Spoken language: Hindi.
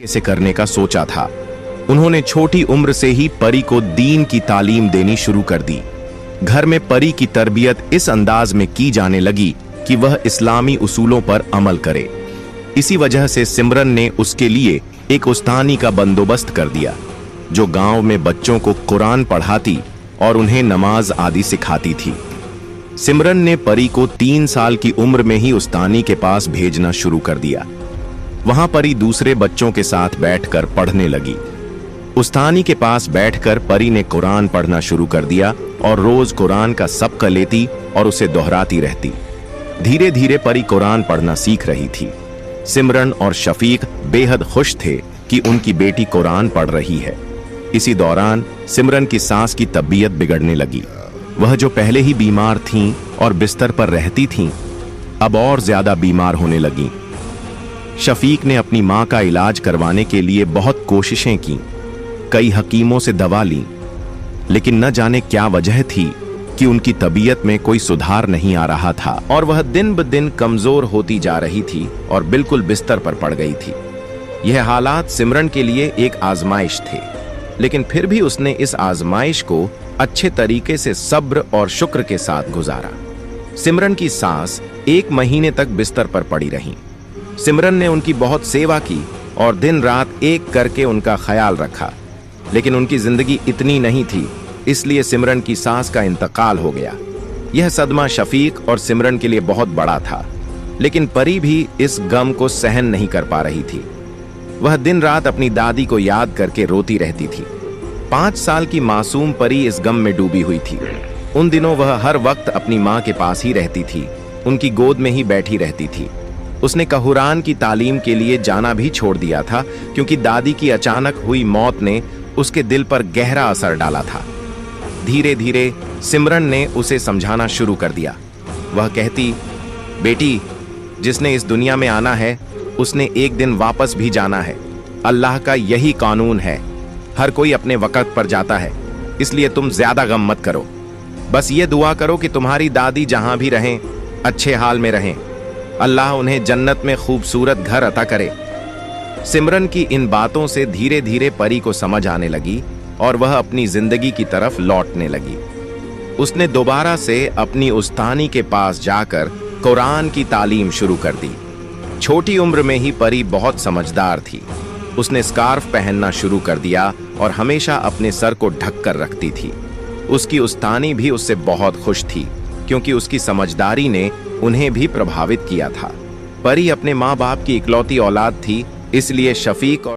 कैसे करने का सोचा था। उन्होंने छोटी उम्र से ही परी को दीन की तालीम देनी शुरू कर दी। घर में परी की तरबियत इस अंदाज में की जाने लगी कि वह इस्लामी उसूलों पर अमल करे। इसी वजह से सिमरन ने उसके लिए एक उस्तानी का बंदोबस्त कर दिया, जो गांव में बच्चों को कुरान पढ़ाती और उन्हें नमाज आदि सिखाती थी। सिमरन ने परी को 3 साल की उम्र में ही उस्तानी के पास भेजना शुरू कर दिया। वहां परी दूसरे बच्चों के साथ बैठकर पढ़ने लगी। उस्तानी के पास बैठकर परी ने कुरान पढ़ना शुरू कर दिया और रोज कुरान का सबक लेती और उसे दोहराती रहती। धीरे धीरे परी कुरान पढ़ना सीख रही थी। सिमरन और शफीक बेहद खुश थे कि उनकी बेटी कुरान पढ़ रही है। इसी दौरान सिमरन की सास की तबीयत बिगड़ने लगी। वह जो पहले ही बीमार थीं और बिस्तर पर रहती थीं, अब और ज्यादा बीमार होने लगीं। शफीक ने अपनी मां का इलाज करवाने के लिए बहुत कोशिशें की, कई हकीमों से दवा ली, लेकिन न जाने क्या वजह थी कि उनकी तबीयत में कोई सुधार नहीं आ रहा था और वह दिन ब दिन कमजोर होती जा रही थी और बिल्कुल बिस्तर पर पड़ गई थी। यह हालात सिमरन के लिए एक आजमाइश थे, लेकिन फिर भी उसने इस आजमाइश को अच्छे तरीके से सब्र और शुक्र के साथ गुजारा। सिमरन की सास 1 महीने तक बिस्तर पर पड़ी रहीं। सिमरन ने उनकी बहुत सेवा की और दिन रात एक करके उनका ख्याल रखा, लेकिन उनकी जिंदगी इतनी नहीं थी, इसलिए सिमरन की सास का इंतकाल हो गया। यह सदमा शफीक और सिमरन के लिए बहुत बड़ा था, लेकिन परी भी इस गम को सहन नहीं कर पा रही थी। वह दिन रात अपनी दादी को याद करके रोती रहती थी। 5 साल की मासूम परी इस गम में डूबी हुई थी। उन दिनों वह हर वक्त अपनी माँ के पास ही रहती थी, उनकी गोद में ही बैठी रहती थी। उसने कुरान की तालीम के लिए जाना भी छोड़ दिया था, क्योंकि दादी की अचानक हुई मौत ने उसके दिल पर गहरा असर डाला था। धीरे धीरे सिमरन ने उसे समझाना शुरू कर दिया। वह कहती, बेटी, जिसने इस दुनिया में आना है उसने एक दिन वापस भी जाना है। अल्लाह का यही कानून है। हर कोई अपने वक्त पर जाता है, इसलिए तुम ज्यादा गम मत करो। बस ये दुआ करो कि तुम्हारी दादी जहां भी रहें अच्छे हाल में रहें। अल्लाह उन्हें जन्नत में खूबसूरत घर अता करे। सिमरन की इन बातों से धीरे धीरे परी को समझ आने लगी और वह अपनी जिंदगी की तरफ लौटने लगी। उसने दोबारा से अपनी उस्तानी के पास जाकर कुरान की तालीम शुरू कर दी। छोटी उम्र में ही परी बहुत समझदार थी। उसने स्कार्फ पहनना शुरू कर दिया और हमेशा अपने सर को ढक कर रखती थी। उसकी उस्तानी भी उससे बहुत खुश थी, क्योंकि उसकी समझदारी ने उन्हें भी प्रभावित किया था। परी अपने माँ बाप की इकलौती औलाद थी, इसलिए शफीक और